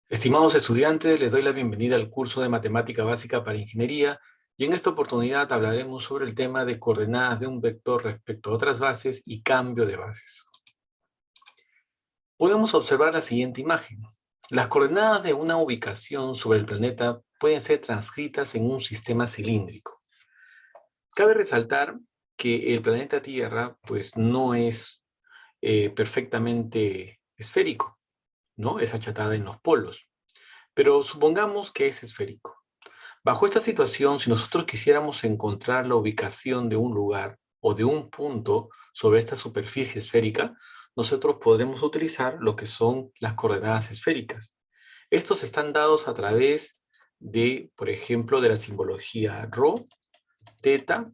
Estimados estudiantes, les doy la bienvenida al curso de Matemática Básica para Ingeniería y en esta oportunidad hablaremos sobre el tema de coordenadas de un vector respecto a otras bases y cambio de bases. Podemos observar la siguiente imagen. Las coordenadas de una ubicación sobre el planeta pueden ser transcritas en un sistema cilíndrico. Cabe resaltar que el planeta Tierra pues no es perfectamente esférico, ¿no? Es achatada en los polos, pero supongamos que es esférico. Bajo esta situación, si nosotros quisiéramos encontrar la ubicación de un lugar o de un punto sobre esta superficie esférica, nosotros podremos utilizar lo que son las coordenadas esféricas. Estos están dados a través de, por ejemplo, de la simbología rho, teta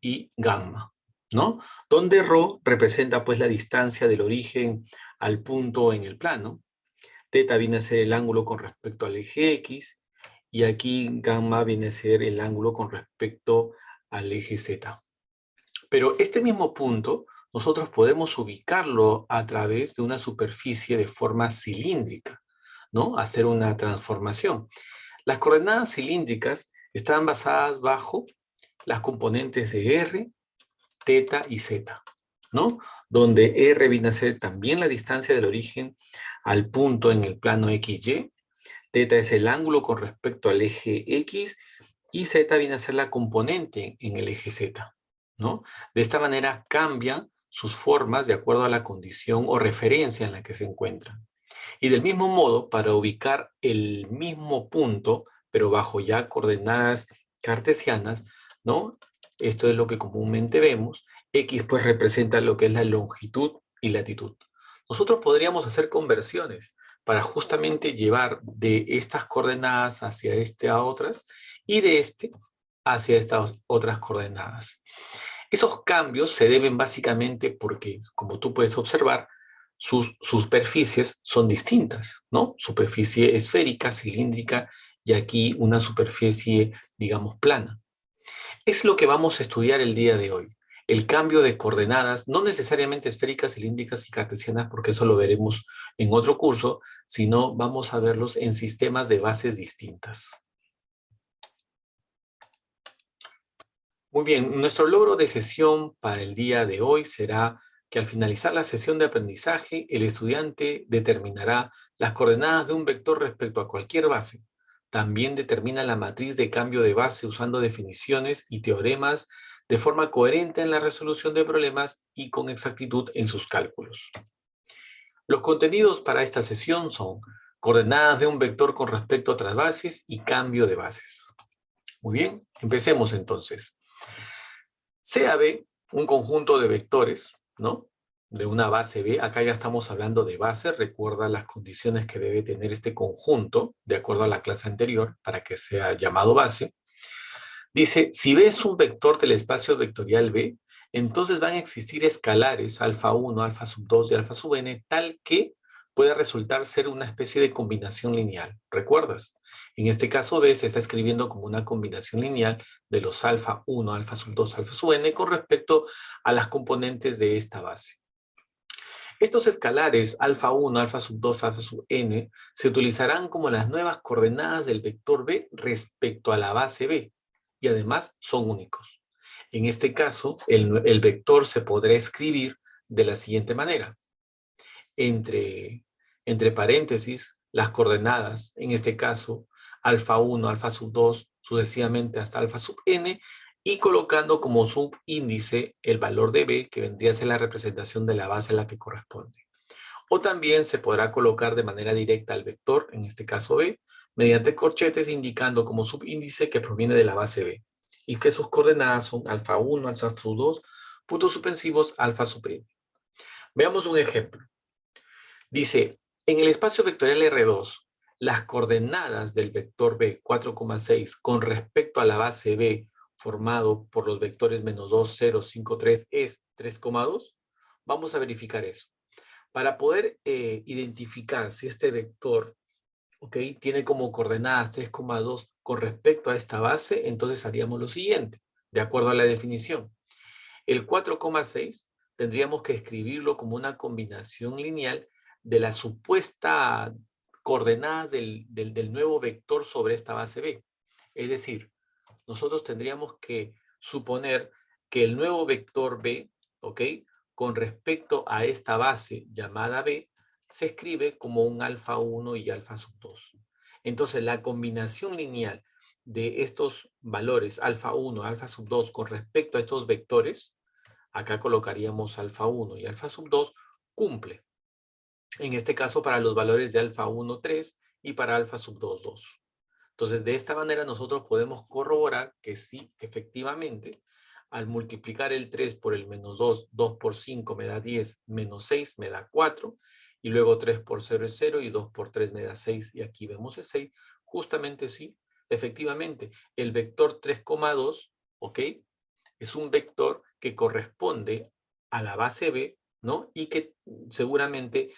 y gamma, ¿no? Donde rho representa pues la distancia del origen al punto en el plano, teta viene a ser el ángulo con respecto al eje X, y aquí gamma viene a ser el ángulo con respecto al eje Z. Pero este mismo punto nosotros podemos ubicarlo a través de una superficie de forma cilíndrica, ¿no? Hacer una transformación. Las coordenadas cilíndricas están basadas bajo las componentes de R, teta y zeta, ¿no? Donde R viene a ser también la distancia del origen al punto en el plano XY, teta es el ángulo con respecto al eje X y zeta viene a ser la componente en el eje Z, ¿no? De esta manera cambian sus formas de acuerdo a la condición o referencia en la que se encuentran. Y del mismo modo, para ubicar el mismo punto, pero bajo ya coordenadas cartesianas, ¿no? Esto es lo que comúnmente vemos. X pues representa lo que es la longitud y latitud. Nosotros podríamos hacer conversiones para justamente llevar de estas coordenadas hacia este a otras y de este hacia estas otras coordenadas. Esos cambios se deben básicamente porque, como tú puedes observar, sus superficies son distintas, ¿no? Superficie esférica, cilíndrica y aquí una superficie, digamos, plana. Es lo que vamos a estudiar el día de hoy. El cambio de coordenadas, no necesariamente esféricas, cilíndricas y cartesianas, porque eso lo veremos en otro curso, sino vamos a verlos en sistemas de bases distintas. Muy bien, nuestro logro de sesión para el día de hoy será que al finalizar la sesión de aprendizaje, el estudiante determinará las coordenadas de un vector respecto a cualquier base. También determina la matriz de cambio de base usando definiciones y teoremas de forma coherente en la resolución de problemas y con exactitud en sus cálculos. Los contenidos para esta sesión son coordenadas de un vector con respecto a otras bases y cambio de bases. Muy bien, empecemos entonces. Sea B un conjunto de vectores, ¿no? De una base B, acá ya estamos hablando de base, recuerda las condiciones que debe tener este conjunto, de acuerdo a la clase anterior, para que sea llamado base. Dice, si B es un vector del espacio vectorial B, entonces van a existir escalares alfa 1, alfa sub 2 y alfa sub n, tal que puede resultar ser una especie de combinación lineal. ¿Recuerdas? En este caso B se está escribiendo como una combinación lineal de los alfa 1, alfa sub 2, alfa sub n con respecto a las componentes de esta base. Estos escalares alfa 1, alfa sub 2, alfa sub n se utilizarán como las nuevas coordenadas del vector B respecto a la base B y además son únicos. En este caso, el vector se podrá escribir de la siguiente manera. Entre paréntesis, las coordenadas, en este caso, alfa 1, alfa sub 2, sucesivamente hasta alfa sub n, y colocando como subíndice el valor de b, que vendría a ser la representación de la base a la que corresponde. O también se podrá colocar de manera directa al vector, en este caso b, mediante corchetes indicando como subíndice que proviene de la base b, y que sus coordenadas son alfa 1, alfa sub 2, puntos suspensivos, alfa sub n. Veamos un ejemplo. Dice, en el espacio vectorial R2, las coordenadas del vector B 4,6 con respecto a la base B formado por los vectores menos 2, 0, 5, 3 es 3,2. Vamos a verificar eso. Para poder identificar si este vector, tiene como coordenadas 3,2 con respecto a esta base, entonces haríamos lo siguiente, de acuerdo a la definición. El 4,6 tendríamos que escribirlo como una combinación lineal de la supuesta coordenadas del nuevo vector sobre esta base B. Es decir, nosotros tendríamos que suponer que el nuevo vector B, ¿ok?, con respecto a esta base llamada B, se escribe como un alfa 1 y alfa sub 2. Entonces, la combinación lineal de estos valores alfa 1, alfa sub 2 con respecto a estos vectores, acá colocaríamos alfa 1 y alfa sub 2, cumple. En este caso, para los valores de alfa 1, 3 y para alfa sub 2, 2. Entonces, de esta manera nosotros podemos corroborar que sí, efectivamente, al multiplicar el 3 por el menos 2, 2 por 5 me da 10, menos 6 me da 4, y luego 3 por 0 es 0, y 2 por 3 me da 6, y aquí vemos el 6. Justamente sí, efectivamente, el vector 3,2, ¿ok?, es un vector que corresponde a la base B, ¿no? Y que seguramente,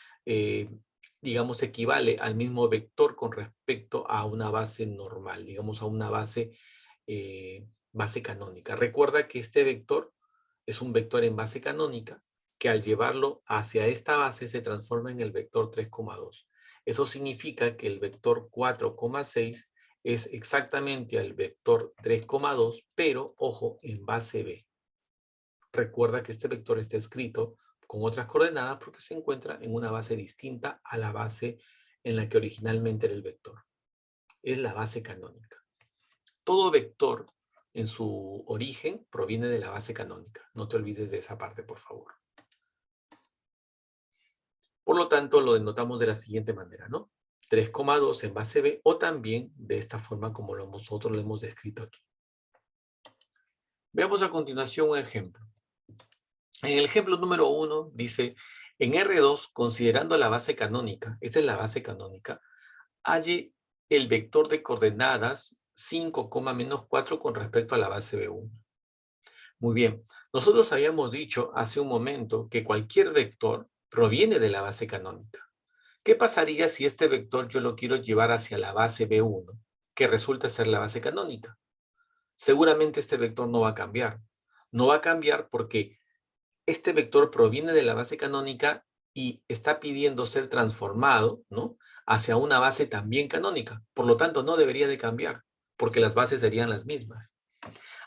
digamos, equivale al mismo vector con respecto a una base normal, digamos, a una base canónica. Recuerda que este vector es un vector en base canónica que al llevarlo hacia esta base se transforma en el vector 3,2. Eso significa que el vector 4,6 es exactamente el vector 3,2, pero, ojo, en base B. Recuerda que este vector está escrito con otras coordenadas porque se encuentra en una base distinta a la base en la que originalmente era el vector. Es la base canónica. Todo vector en su origen proviene de la base canónica. No te olvides de esa parte, por favor. Por lo tanto, lo denotamos de la siguiente manera, ¿no? 3,2 en base B, o también de esta forma como nosotros lo hemos descrito aquí. Veamos a continuación un ejemplo. En el ejemplo número 1 dice, en R2, considerando la base canónica, esta es la base canónica, halle el vector de coordenadas 5, menos 4 con respecto a la base B1. Muy bien, nosotros habíamos dicho hace un momento que cualquier vector proviene de la base canónica. ¿Qué pasaría si este vector yo lo quiero llevar hacia la base B1, que resulta ser la base canónica? Seguramente este vector no va a cambiar. No va a cambiar porque este vector proviene de la base canónica y está pidiendo ser transformado, ¿no?, hacia una base también canónica. Por lo tanto, no debería de cambiar, porque las bases serían las mismas.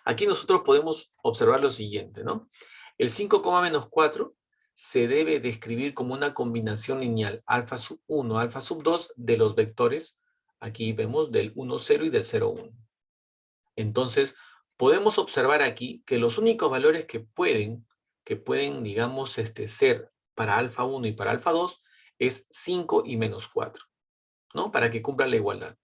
Aquí nosotros podemos observar lo siguiente, ¿no? El 5, menos 4 se debe describir como una combinación lineal alfa sub 1, alfa sub 2 de los vectores. Aquí vemos del 1, 0 y del 0, 1. Entonces, podemos observar aquí que los únicos valores que pueden, digamos, ser para alfa 1 y para alfa 2 es 5 y menos 4, ¿no? Para que cumpla la igualdad.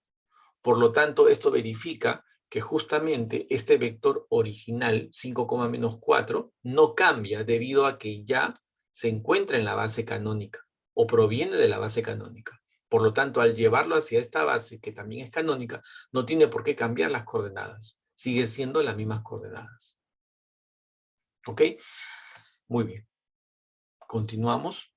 Por lo tanto, esto verifica que justamente este vector original, 5, menos 4, no cambia debido a que ya se encuentra en la base canónica o proviene de la base canónica. Por lo tanto, al llevarlo hacia esta base, que también es canónica, no tiene por qué cambiar las coordenadas. Sigue siendo las mismas coordenadas. ¿Ok? Muy bien. Continuamos.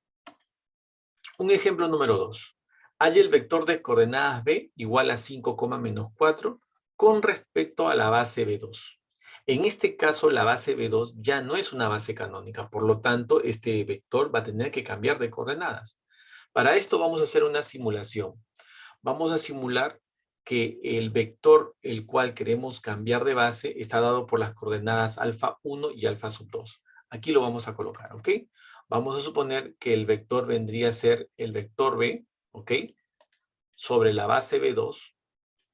Un ejemplo número 2. Halla el vector de coordenadas B igual a 5, menos 4 con respecto a la base B2. En este caso, la base B2 ya no es una base canónica, por lo tanto, este vector va a tener que cambiar de coordenadas. Para esto vamos a hacer una simulación. Vamos a simular que el vector el cual queremos cambiar de base está dado por las coordenadas alfa 1 y alfa sub 2. Aquí lo vamos a colocar, ¿ok? Vamos a suponer que el vector vendría a ser el vector B, ¿ok?, sobre la base B2,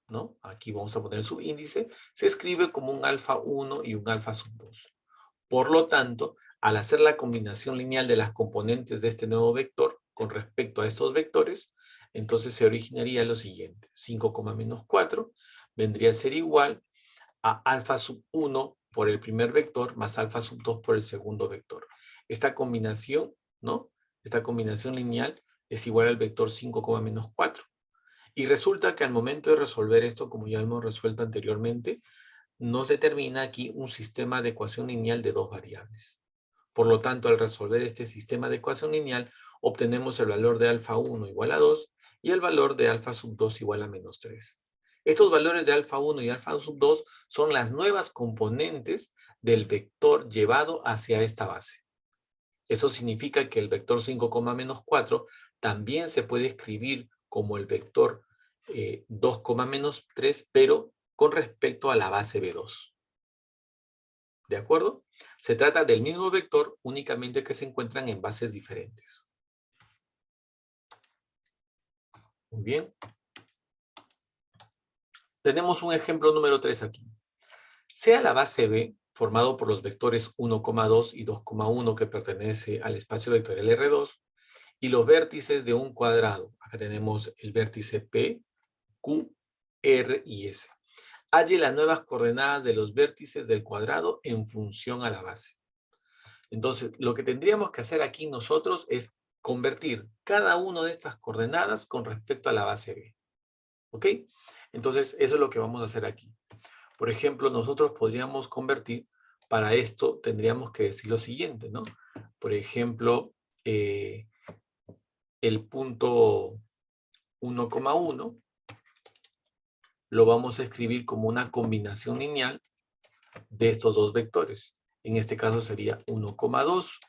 ¿no? Aquí vamos a poner el subíndice. Se escribe como un alfa 1 y un alfa sub 2. Por lo tanto, al hacer la combinación lineal de las componentes de este nuevo vector con respecto a estos vectores, entonces se originaría lo siguiente. 5, menos 4 vendría a ser igual a alfa sub 1 por el primer vector más alfa sub 2 por el segundo vector. Esta combinación, ¿no?, esta combinación lineal es igual al vector 5, menos 4. Y resulta que al momento de resolver esto, como ya hemos resuelto anteriormente, nos determina aquí un sistema de ecuación lineal de dos variables. Por lo tanto, al resolver este sistema de ecuación lineal, obtenemos el valor de alfa 1 igual a 2 y el valor de alfa sub 2 igual a menos 3. Estos valores de alfa 1 y alfa sub 2 son las nuevas componentes del vector llevado hacia esta base. Eso significa que el vector 5, menos 4 también se puede escribir como el vector 2, menos 3, pero con respecto a la base B2. ¿De acuerdo? Se trata del mismo vector, únicamente que se encuentran en bases diferentes. Muy bien. Tenemos un ejemplo número 3 aquí. Sea la base B formado por los vectores 1,2 y 2,1 que pertenece al espacio vectorial R2 y los vértices de un cuadrado. Acá tenemos el vértice P, Q, R y S. Halle las nuevas coordenadas de los vértices del cuadrado en función a la base. Entonces, lo que tendríamos que hacer aquí nosotros es convertir cada una de estas coordenadas con respecto a la base B. ¿Ok? Entonces, eso es lo que vamos a hacer aquí. Por ejemplo, nosotros podríamos convertir, para esto tendríamos que decir lo siguiente, ¿no? Por ejemplo, el punto 1,1 lo vamos a escribir como una combinación lineal de estos dos vectores. En este caso sería 1,2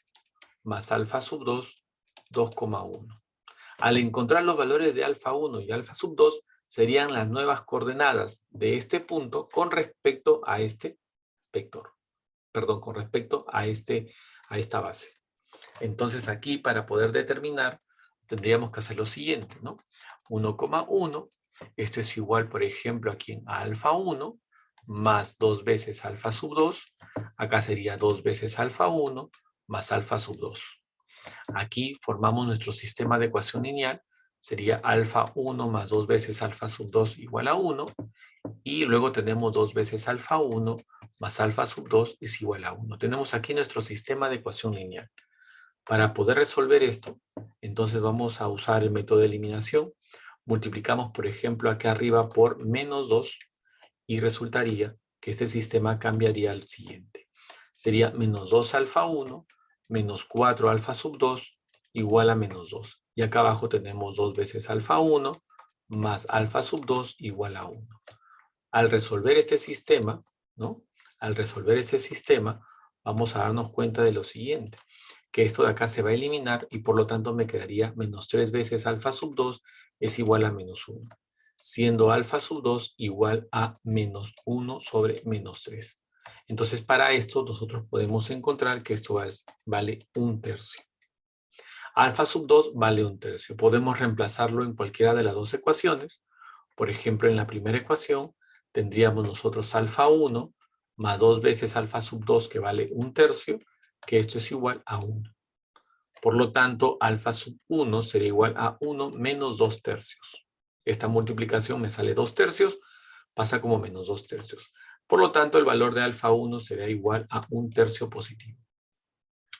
más alfa sub 2, 2,1. Al encontrar los valores de alfa 1 y alfa sub 2, serían las nuevas coordenadas de este punto con respecto a este vector. Perdón, con respecto a esta base. Entonces aquí, para poder determinar, tendríamos que hacer lo siguiente, ¿no? 1,1, esto es igual, por ejemplo, aquí a alfa 1, más 2 veces alfa sub 2, acá sería 2 veces alfa 1, más alfa sub 2. Aquí formamos nuestro sistema de ecuación lineal, sería alfa 1 más 2 veces alfa sub 2 igual a 1, y luego tenemos 2 veces alfa 1 más alfa sub 2 es igual a 1. Tenemos aquí nuestro sistema de ecuación lineal. Para poder resolver esto, entonces vamos a usar el método de eliminación. Multiplicamos, por ejemplo, aquí arriba por menos 2 y resultaría que este sistema cambiaría al siguiente. Sería menos 2 alfa 1 menos 4 alfa sub 2 igual a menos 2. Y acá abajo tenemos 2 veces alfa 1 más alfa sub 2 igual a 1. Al resolver este sistema, ¿no? Al resolver ese sistema, vamos a darnos cuenta de lo siguiente, que esto de acá se va a eliminar y por lo tanto me quedaría menos 3 veces alfa sub 2 es igual a menos 1, siendo alfa sub 2 igual a menos 1 sobre menos 3. Entonces, para esto nosotros podemos encontrar que esto vale 1/3. Alfa sub 2 vale 1/3. Podemos reemplazarlo en cualquiera de las dos ecuaciones. Por ejemplo, en la primera ecuación tendríamos nosotros alfa 1 más 2 veces alfa sub 2 que vale 1/3, que esto es igual a 1. Por lo tanto, alfa sub 1 sería igual a 1 menos 2/3. Esta multiplicación me sale 2/3, pasa como menos 2/3. Por lo tanto, el valor de alfa 1 será igual a 1/3 positivo.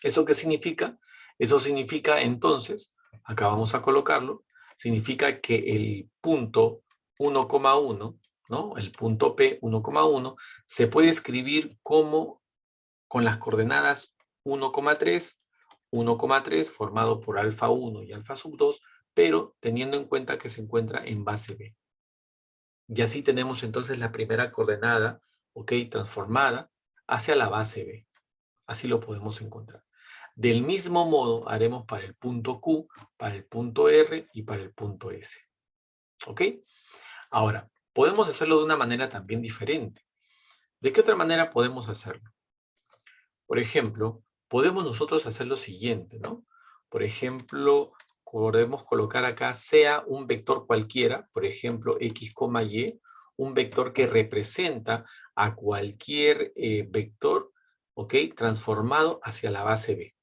¿Eso qué significa? Eso significa entonces, acá vamos a colocarlo, significa que el punto 1,1, ¿no? El punto P 1,1 se puede escribir como con las coordenadas 1,3, 1,3 formado por alfa 1 y alfa sub 2, pero teniendo en cuenta que se encuentra en base B. Y así tenemos entonces la primera coordenada, ok, transformada hacia la base B. Así lo podemos encontrar. Del mismo modo haremos para el punto Q, para el punto R y para el punto S. ¿Ok? Ahora, podemos hacerlo de una manera también diferente. ¿De qué otra manera podemos hacerlo? Por ejemplo, podemos nosotros hacer lo siguiente, ¿no? Por ejemplo, podemos colocar acá sea un vector cualquiera, por ejemplo, x, y, un vector que representa a cualquier vector, ¿ok? Transformado hacia la base B.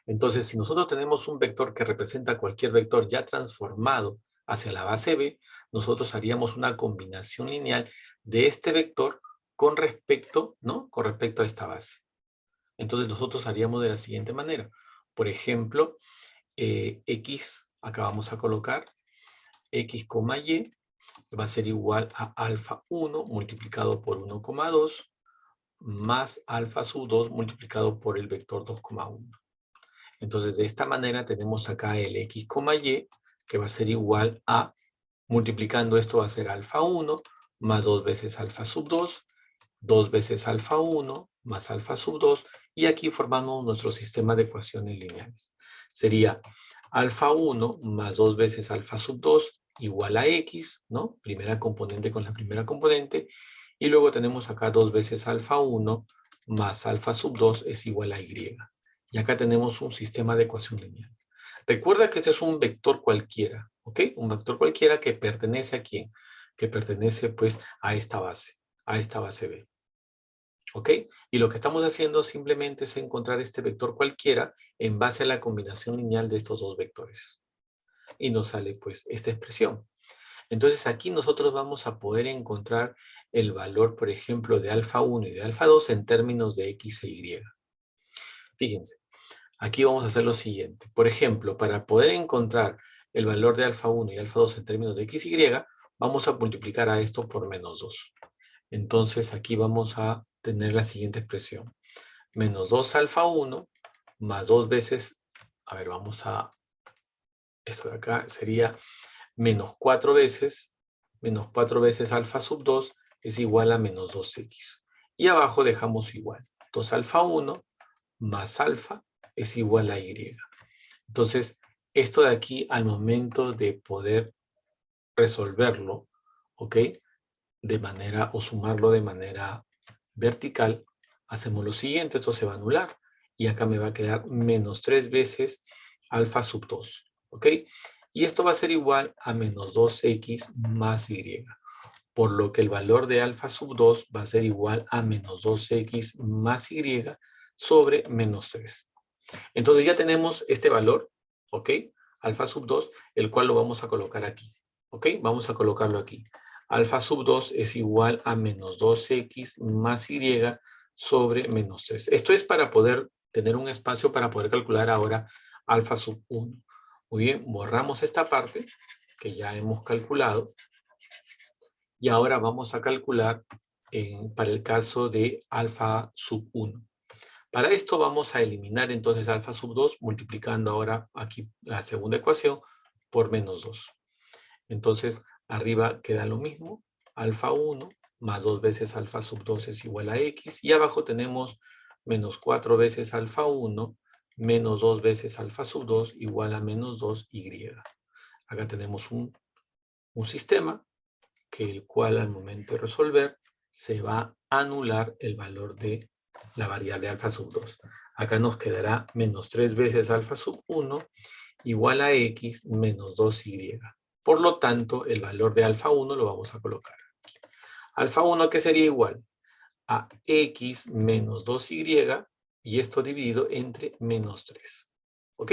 Entonces, si nosotros tenemos un vector que representa cualquier vector ya transformado hacia la base B, nosotros haríamos una combinación lineal de este vector con respecto, ¿no? Con respecto a esta base. Entonces, nosotros haríamos de la siguiente manera. Por ejemplo, x, acá vamos a colocar x, y, va a ser igual a alfa 1 multiplicado por 1,2 más alfa sub 2 multiplicado por el vector 2,1. Entonces, de esta manera tenemos acá el x, y, que va a ser igual a, multiplicando esto va a ser alfa 1, más 2 veces alfa sub 2, 2 veces alfa 1, más alfa sub 2, y aquí formamos nuestro sistema de ecuaciones lineales. Sería alfa 1 más 2 veces alfa sub 2 igual a x, ¿no? Primera componente con la primera componente. Y luego tenemos acá 2 veces alfa 1 más alfa sub 2 es igual a y. Y acá tenemos un sistema de ecuación lineal. Recuerda que este es un vector cualquiera, ¿ok? Un vector cualquiera que pertenece ¿a quién? Que pertenece pues a esta base B. ¿Ok? Y lo que estamos haciendo simplemente es encontrar este vector cualquiera en base a la combinación lineal de estos dos vectores. Y nos sale pues esta expresión. Entonces aquí nosotros vamos a poder encontrar el valor, por ejemplo, de alfa 1 y de alfa 2 en términos de x e y. Fíjense, aquí vamos a hacer lo siguiente. Por ejemplo, para poder encontrar el valor de alfa 1 y alfa 2 en términos de x y, vamos a multiplicar a esto por menos 2. Entonces aquí vamos a tener la siguiente expresión. Menos 2 alfa 1 más 2 veces, a ver, vamos a, esto de acá sería menos 4 veces alfa sub 2 es igual a menos 2x. Y abajo dejamos igual. 2 alfa 1 más alfa es igual a y. Entonces, esto de aquí al momento de poder resolverlo, ¿ok? De manera, o sumarlo de manera vertical, hacemos lo siguiente, esto se va a anular. Y acá me va a quedar menos 3 veces alfa sub 2, ¿ok? Y esto va a ser igual a menos 2x más y. Por lo que el valor de alfa sub 2 va a ser igual a menos 2x más y sobre menos 3. Entonces ya tenemos este valor, ¿ok? Alfa sub 2, el cual lo vamos a colocar aquí, ¿ok? Vamos a colocarlo aquí. Alfa sub 2 es igual a menos 2x más y sobre menos 3. Esto es para poder tener un espacio para poder calcular ahora alfa sub 1. Muy bien, borramos esta parte que ya hemos calculado y ahora vamos a calcular para el caso de alfa sub 1. Para esto vamos a eliminar entonces alfa sub 2 multiplicando ahora aquí la segunda ecuación por menos 2. Entonces arriba queda lo mismo, alfa 1 más 2 veces alfa sub 2 es igual a x y abajo tenemos menos 4 veces alfa 1 menos 2 veces alfa sub 2 igual a menos 2y. Acá tenemos un sistema que el cual al momento de resolver se va a anular el valor de la variable alfa sub 2. Acá nos quedará menos 3 veces alfa sub 1 igual a x menos 2y. Por lo tanto, el valor de alfa 1 lo vamos a colocar. Alfa 1 que sería igual a x menos 2y y esto dividido entre menos 3. ¿Ok?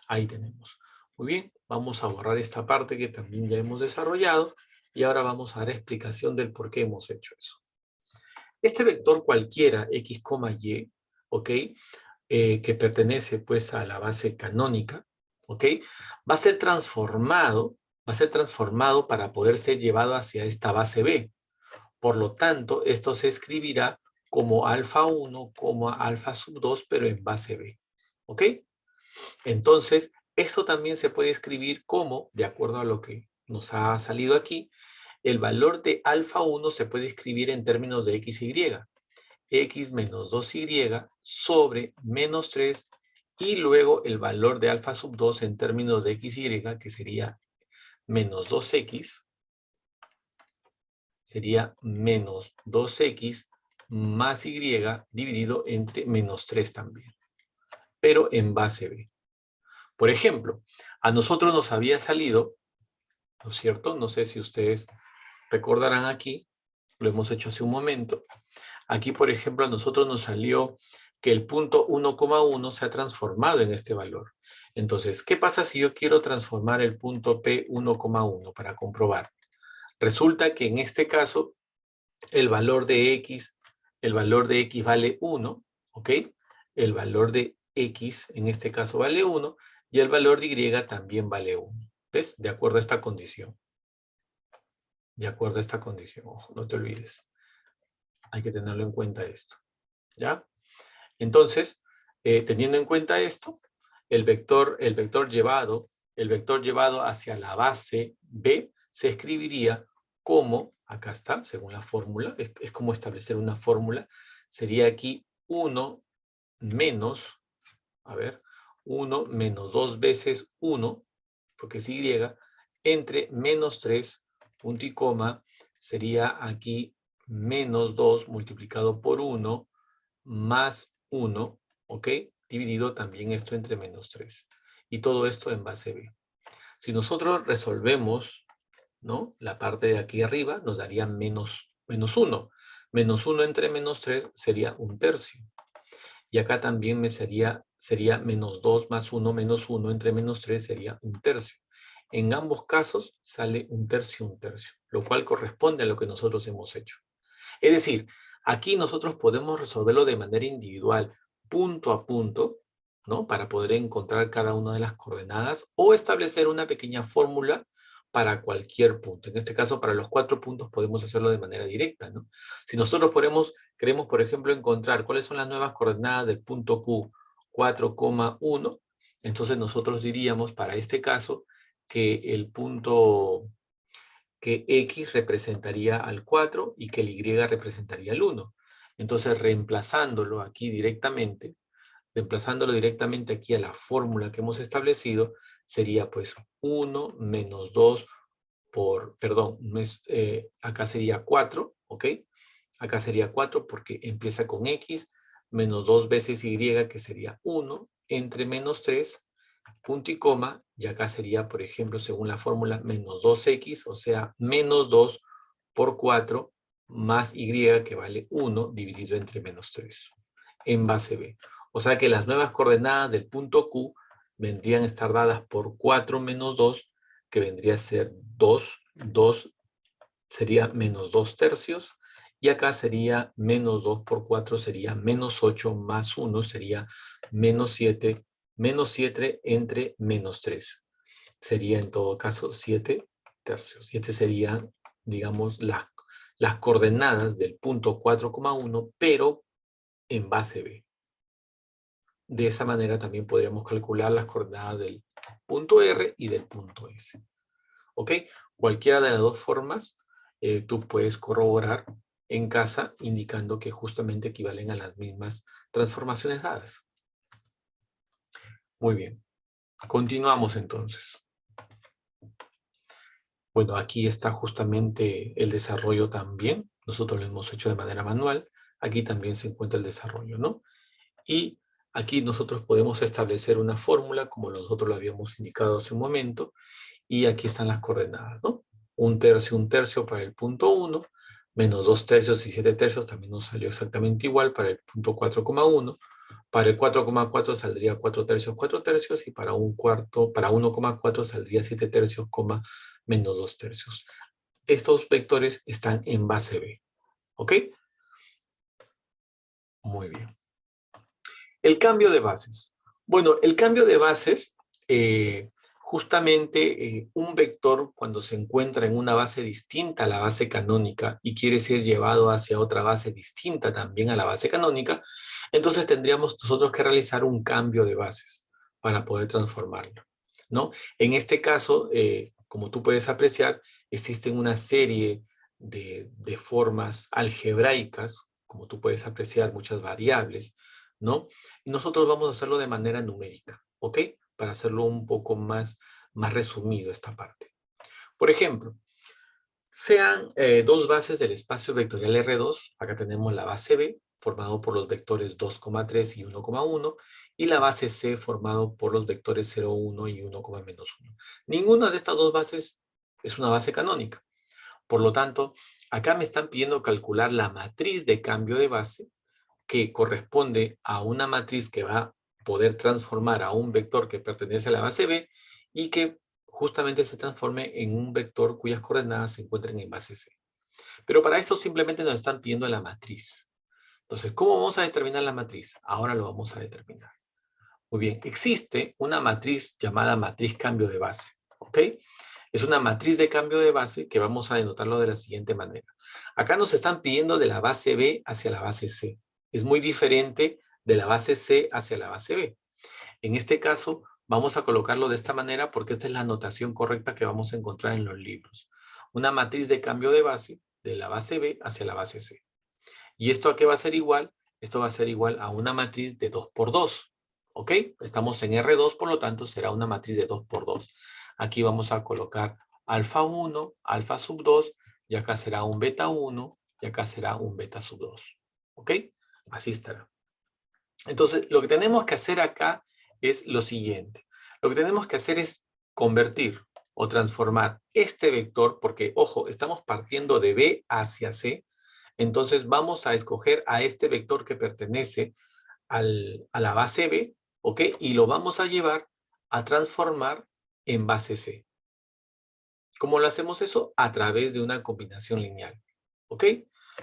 Ahí tenemos. Muy bien, vamos a borrar esta parte que también ya hemos desarrollado y ahora vamos a dar explicación del por qué hemos hecho eso. Este vector cualquiera, x, y, ¿ok? Que pertenece pues a la base canónica, ¿ok? Va a ser transformado para poder ser llevado hacia esta base B. Por lo tanto, esto se escribirá como alfa 1, alfa sub 2, pero en base B. ¿Ok? Entonces, esto también se puede escribir como, de acuerdo a lo que nos ha salido aquí, el valor de alfa 1 se puede escribir en términos de x y. X menos 2y sobre menos 3 y luego el valor de alfa sub 2 en términos de x y, que sería menos 2x, sería menos 2x más y dividido entre menos 3 también, pero en base B. Por ejemplo, a nosotros nos había salido, ¿no es cierto? No sé si ustedes recordarán aquí, lo hemos hecho hace un momento. Aquí, por ejemplo, a nosotros nos salió que el punto 1,1 se ha transformado en este valor. Entonces, ¿qué pasa si yo quiero transformar el punto P 1,1 para comprobar? Resulta que en este caso el valor de x vale 1, ¿ok? El valor de x en este caso vale 1 y el valor de y también vale 1. ¿Ves? De acuerdo a esta condición. De acuerdo a esta condición. Ojo, no te olvides. Hay que tenerlo en cuenta esto. ¿Ya? Entonces, teniendo en cuenta esto, el vector llevado hacia la base B se escribiría como, acá está, según la fórmula, es como establecer una fórmula, sería aquí 1 menos, a ver, 1 menos 2 veces 1, porque es Y, entre menos 3, punto y coma, sería aquí menos 2 multiplicado por 1 más 1, ¿ok? Dividido también esto entre menos 3. Y todo esto en base B. Si nosotros resolvemos, ¿no?, la parte de aquí arriba, nos daría menos 1. Menos 1 entre menos 3 sería 1/3. Y acá también sería menos 2 más 1 menos 1 entre menos 3 sería 1/3. En ambos casos sale 1/3, lo cual corresponde a lo que nosotros hemos hecho. Es decir, aquí nosotros podemos resolverlo de manera individual, punto a punto, ¿no? Para poder encontrar cada una de las coordenadas o establecer una pequeña fórmula para cualquier punto. En este caso, para los 4 puntos podemos hacerlo de manera directa, ¿no? Si nosotros queremos, por ejemplo, encontrar cuáles son las nuevas coordenadas del punto Q, 4,1, entonces nosotros diríamos para este caso que el punto, que X representaría al 4 y que el Y representaría al 1. Entonces, reemplazándolo directamente aquí a la fórmula que hemos establecido, sería pues 1 menos 2 acá sería 4, ¿ok? Acá sería 4 porque empieza con X, menos 2 veces Y, que sería 1, entre menos 3, punto y coma, y acá sería, por ejemplo, según la fórmula, menos 2X, o sea, menos 2 por 4, más Y, que vale 1, dividido entre menos 3, en base B. O sea que las nuevas coordenadas del punto Q vendrían a estar dadas por 4 menos 2, que vendría a ser 2, 2 sería menos 2/3, y acá sería menos 2 por 4 sería menos 8 más 1 sería menos 7, menos 7 entre menos 3. Sería en todo caso 7/3. Y este serían, digamos, las coordenadas del punto 4,1, pero en base B. De esa manera también podríamos calcular las coordenadas del punto R y del punto S. ¿Ok? Cualquiera de las dos formas tú puedes corroborar en casa indicando que justamente equivalen a las mismas transformaciones dadas. Muy bien. Continuamos entonces. Bueno, aquí está justamente el desarrollo también. Nosotros lo hemos hecho de manera manual. Aquí también se encuentra el desarrollo, ¿no? Y aquí nosotros podemos establecer una fórmula como nosotros lo habíamos indicado hace un momento. Y aquí están las coordenadas, ¿no? 1/3 para el punto 1, menos 2/3 y 7/3 también nos salió exactamente igual para el punto 4,1. Para el 4,4 saldría 4/3, 4/3, y para 1,4 saldría 7/3, menos 2/3. Estos vectores están en base B, ¿ok? Muy bien. El cambio de bases. Bueno, el cambio de bases, justamente un vector cuando se encuentra en una base distinta a la base canónica y quiere ser llevado hacia otra base distinta también a la base canónica, entonces tendríamos nosotros que realizar un cambio de bases para poder transformarlo, ¿no? En este caso, como tú puedes apreciar, existen una serie de formas algebraicas, como tú puedes apreciar, muchas variables, ¿no? Y nosotros vamos a hacerlo de manera numérica, ¿ok? Para hacerlo un poco más resumido esta parte. Por ejemplo, sean dos bases del espacio vectorial R2, acá tenemos la base B, formado por los vectores 2,3 y 1,1, y la base C, formado por los vectores 0,1 y 1,-1. Ninguna de estas dos bases es una base canónica. Por lo tanto, acá me están pidiendo calcular la matriz de cambio de base, que corresponde a una matriz que va a poder transformar a un vector que pertenece a la base B y que justamente se transforme en un vector cuyas coordenadas se encuentren en base C. Pero para eso simplemente nos están pidiendo la matriz. Entonces, ¿cómo vamos a determinar la matriz? Ahora lo vamos a determinar. Muy bien, existe una matriz llamada matriz cambio de base, ¿ok? Es una matriz de cambio de base que vamos a denotarlo de la siguiente manera. Acá nos están pidiendo de la base B hacia la base C. Es muy diferente de la base C hacia la base B. En este caso, vamos a colocarlo de esta manera porque esta es la notación correcta que vamos a encontrar en los libros. Una matriz de cambio de base de la base B hacia la base C. ¿Y esto a qué va a ser igual? Esto va a ser igual a una matriz de 2 por 2. ¿Ok? Estamos en R2, por lo tanto será una matriz de 2 por 2. Aquí vamos a colocar alfa 1, alfa sub 2, y acá será un beta 1, y acá será un beta sub 2. ¿Ok? Así estará. Entonces, lo que tenemos que hacer acá es lo siguiente. Lo que tenemos que hacer es convertir o transformar este vector, porque, ojo, estamos partiendo de B hacia C, entonces vamos a escoger a este vector que pertenece a la base B, ¿ok? Y lo vamos a llevar a transformar en base C. ¿Cómo lo hacemos eso? A través de una combinación lineal, ¿ok?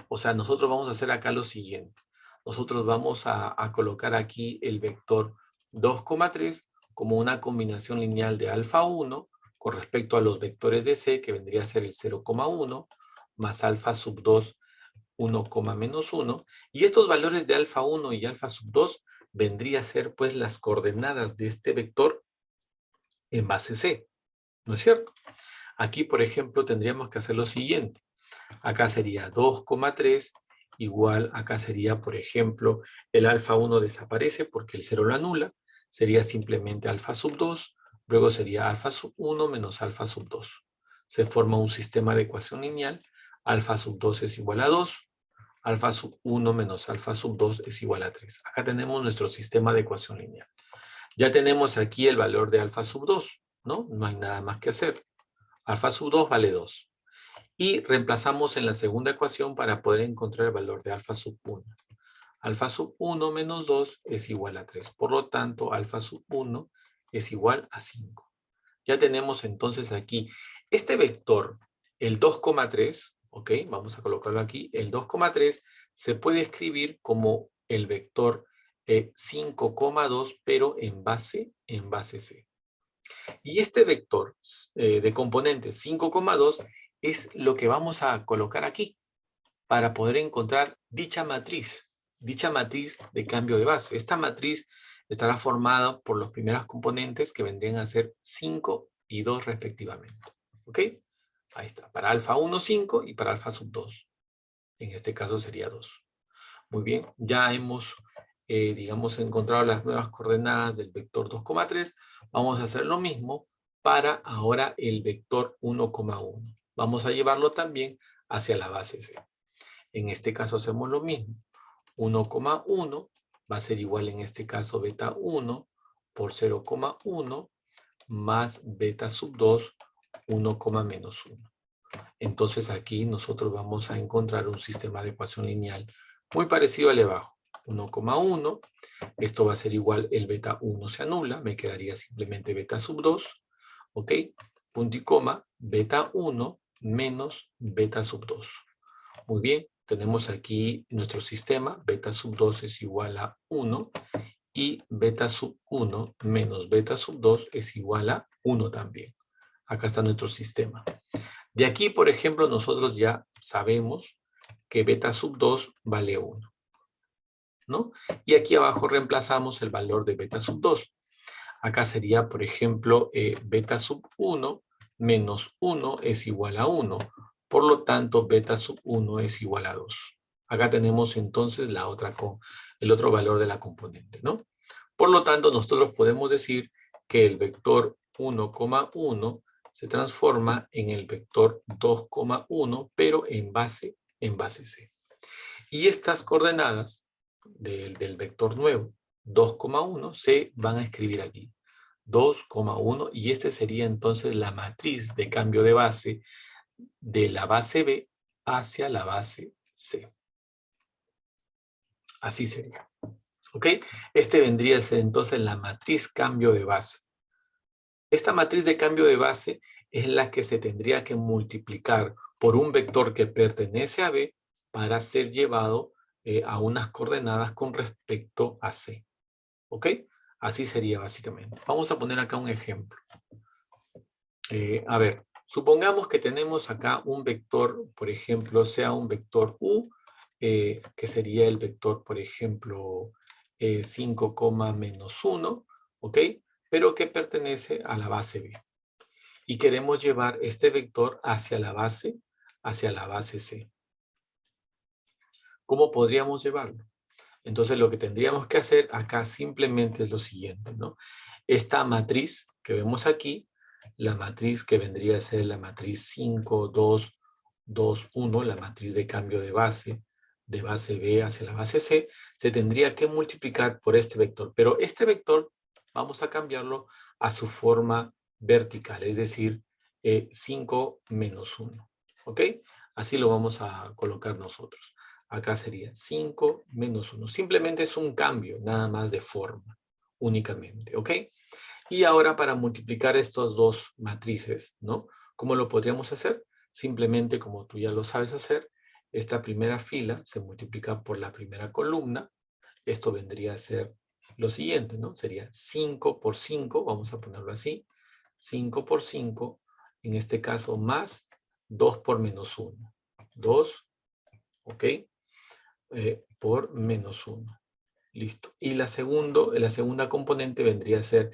O sea, nosotros vamos a hacer acá lo siguiente. Nosotros vamos a colocar aquí el vector 2,3 como una combinación lineal de alfa 1 con respecto a los vectores de C, que vendría a ser el 0,1, más alfa sub 2, 1, menos 1. Y estos valores de alfa 1 y alfa sub 2 vendría a ser pues las coordenadas de este vector en base C, ¿no es cierto? Aquí, por ejemplo, tendríamos que hacer lo siguiente. Acá sería 2,3 igual, acá sería, por ejemplo, el alfa 1 desaparece porque el 0 lo anula. Sería simplemente alfa sub 2. Luego sería alfa sub 1 menos alfa sub 2. Se forma un sistema de ecuación lineal. Alfa sub 2 es igual a 2. Alfa sub 1 menos alfa sub 2 es igual a 3. Acá tenemos nuestro sistema de ecuación lineal. Ya tenemos aquí el valor de alfa sub 2, ¿no? No hay nada más que hacer. Alfa sub 2 vale 2. Y reemplazamos en la segunda ecuación para poder encontrar el valor de alfa sub 1. Alfa sub 1 menos 2 es igual a 3. Por lo tanto, alfa sub 1 es igual a 5. Ya tenemos entonces aquí este vector, el 2,3, ¿ok? Vamos a colocarlo aquí. El 2,3 se puede escribir como el vector 5,2, pero en base C. Y este vector de componente 5,2 es lo que vamos a colocar aquí para poder encontrar dicha matriz de cambio de base. Esta matriz estará formada por los primeros componentes que vendrían a ser 5 y 2 respectivamente. ¿Ok? Ahí está. Para alfa 1, 5 y para alfa sub 2. En este caso sería 2. Muy bien, ya hemos, digamos, encontrado las nuevas coordenadas del vector 2,3. Vamos a hacer lo mismo para ahora el vector 1,1. Vamos a llevarlo también hacia la base C. En este caso hacemos lo mismo. 1,1 va a ser igual en este caso beta 1 por 0,1 más beta sub 2, 1, menos 1. Entonces aquí nosotros vamos a encontrar un sistema de ecuación lineal muy parecido al de abajo. 1,1. Esto va a ser igual, el beta 1 se anula, me quedaría simplemente beta sub 2. ¿Ok? Punto y coma, beta 1 menos beta sub 2. Muy bien, tenemos aquí nuestro sistema, beta sub 2 es igual a 1 y beta sub 1 menos beta sub 2 es igual a 1 también. Acá está nuestro sistema. De aquí, por ejemplo, nosotros ya sabemos que beta sub 2 vale 1, ¿no? Y aquí abajo reemplazamos el valor de beta sub 2. Acá sería, por ejemplo, beta sub 1 menos 1 es igual a 1. Por lo tanto, beta sub 1 es igual a 2. Acá tenemos entonces el otro valor de la componente, ¿no? Por lo tanto, nosotros podemos decir que el vector 1,1 se transforma en el vector 2,1, pero en base C. Y estas coordenadas del vector nuevo, 2,1, se van a escribir aquí. 2,1, y este sería entonces la matriz de cambio de base de la base B hacia la base C. Así sería. ¿Ok? Este vendría a ser entonces la matriz cambio de base. Esta matriz de cambio de base es la que se tendría que multiplicar por un vector que pertenece a B para ser llevado a unas coordenadas con respecto a C. ¿Ok? Así sería básicamente. Vamos a poner acá un ejemplo. A ver, supongamos que tenemos acá un vector, por ejemplo, sea un vector U, que sería el vector, por ejemplo, 5, menos 1, ¿ok? Pero que pertenece a la base B. Y queremos llevar este vector hacia la base C. ¿Cómo podríamos llevarlo? Entonces lo que tendríamos que hacer acá simplemente es lo siguiente, ¿no? Esta matriz que vemos aquí, la matriz que vendría a ser la matriz 5, 2, 2, 1, la matriz de cambio de base B hacia la base C, se tendría que multiplicar por este vector. Pero este vector vamos a cambiarlo a su forma vertical, es decir, 5 menos 1. ¿Ok? Así lo vamos a colocar nosotros. Acá sería 5 menos 1. Simplemente es un cambio, nada más de forma, únicamente. ¿Ok? Y ahora para multiplicar estos dos matrices, ¿no? ¿Cómo lo podríamos hacer? Simplemente, como tú ya lo sabes hacer, esta primera fila se multiplica por la primera columna. Esto vendría a ser lo siguiente, ¿no? Sería 5 por 5, vamos a ponerlo así. 5 por 5, en este caso, más 2 por menos 1. 2, ¿ok? Por menos 1. Listo. Y la segunda componente vendría a ser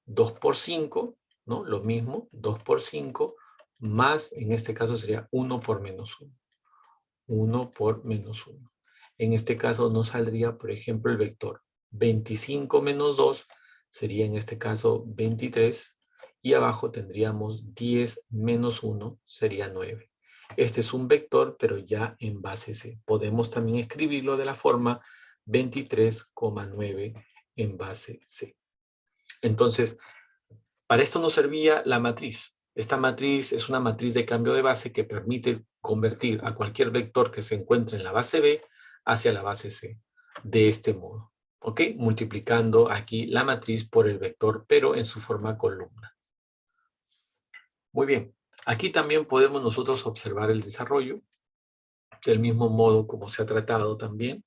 2 por 5, ¿no? Lo mismo, 2 por 5, más, en este caso sería 1 por menos 1. 1 por menos 1. En este caso nos saldría, por ejemplo, el vector 25 menos 2 sería en este caso 23 y abajo tendríamos 10 menos 1 sería 9. Este es un vector, pero ya en base C. Podemos también escribirlo de la forma 23,9 en base C. Entonces, para esto nos servía la matriz. Esta matriz es una matriz de cambio de base que permite convertir a cualquier vector que se encuentre en la base B hacia la base C. De este modo. ¿Ok? Multiplicando aquí la matriz por el vector, pero en su forma columna. Muy bien. Aquí también podemos nosotros observar el desarrollo. Del mismo modo como se ha tratado también.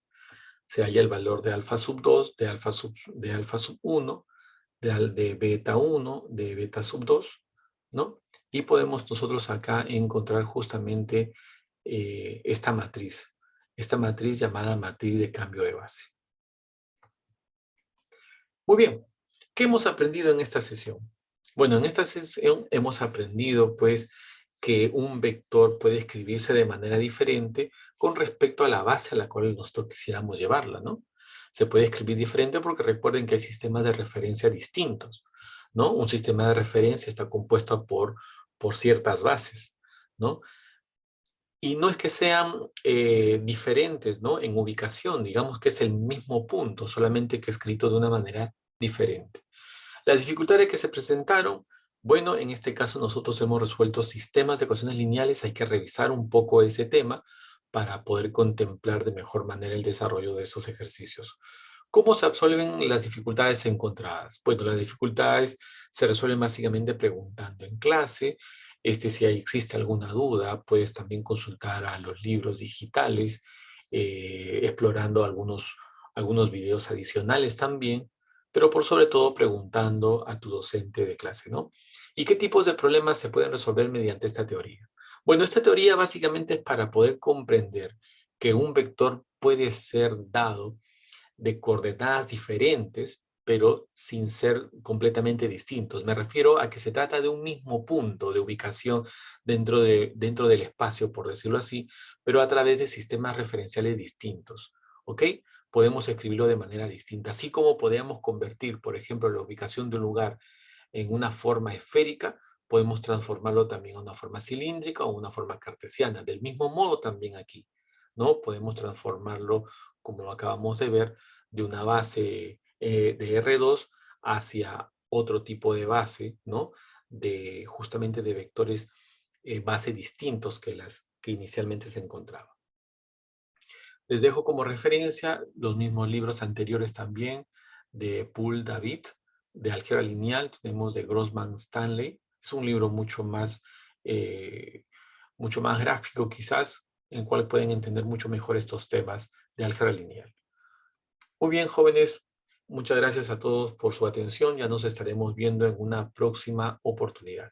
Se halla el valor de alfa sub 2, de alfa sub 1, de beta 1, de beta sub 2, ¿no? Y podemos nosotros acá encontrar justamente esta matriz llamada matriz de cambio de base. Muy bien, ¿qué hemos aprendido en esta sesión? Bueno, en esta sesión hemos aprendido pues que un vector puede escribirse de manera diferente con respecto a la base a la cual nosotros quisiéramos llevarla, ¿no? Se puede escribir diferente porque recuerden que hay sistemas de referencia distintos, ¿no? Un sistema de referencia está compuesto por ciertas bases, ¿no? Y no es que sean diferentes, ¿no? En ubicación, digamos que es el mismo punto, solamente que escrito de una manera diferente. Las dificultades que se presentaron, bueno, en este caso nosotros hemos resuelto sistemas de ecuaciones lineales, hay que revisar un poco ese tema para poder contemplar de mejor manera el desarrollo de esos ejercicios. ¿Cómo se absuelven las dificultades encontradas? Bueno, las dificultades se resuelven básicamente preguntando en clase. Si existe alguna duda, puedes también consultar a los libros digitales, explorando algunos videos adicionales también, pero por sobre todo preguntando a tu docente de clase, ¿no? ¿Y qué tipos de problemas se pueden resolver mediante esta teoría? Bueno, esta teoría básicamente es para poder comprender que un vector puede ser dado de coordenadas diferentes, pero sin ser completamente distintos. Me refiero a que se trata de un mismo punto de ubicación dentro del espacio, por decirlo así, pero a través de sistemas referenciales distintos. ¿Ok? Podemos escribirlo de manera distinta. Así como podemos convertir, por ejemplo, la ubicación de un lugar en una forma esférica, podemos transformarlo también a una forma cilíndrica o una forma cartesiana. Del mismo modo también aquí, ¿no? Podemos transformarlo, como lo acabamos de ver, de una base de R2 hacia otro tipo de base, ¿no? Justamente de vectores base distintos que las que inicialmente se encontraban. Les dejo como referencia los mismos libros anteriores también de Poole David, de álgebra lineal, tenemos de Grossman Stanley. Es un libro eh, mucho más gráfico quizás, en el cual pueden entender mucho mejor estos temas de álgebra lineal. Muy bien, jóvenes, muchas gracias a todos por su atención. Ya nos estaremos viendo en una próxima oportunidad.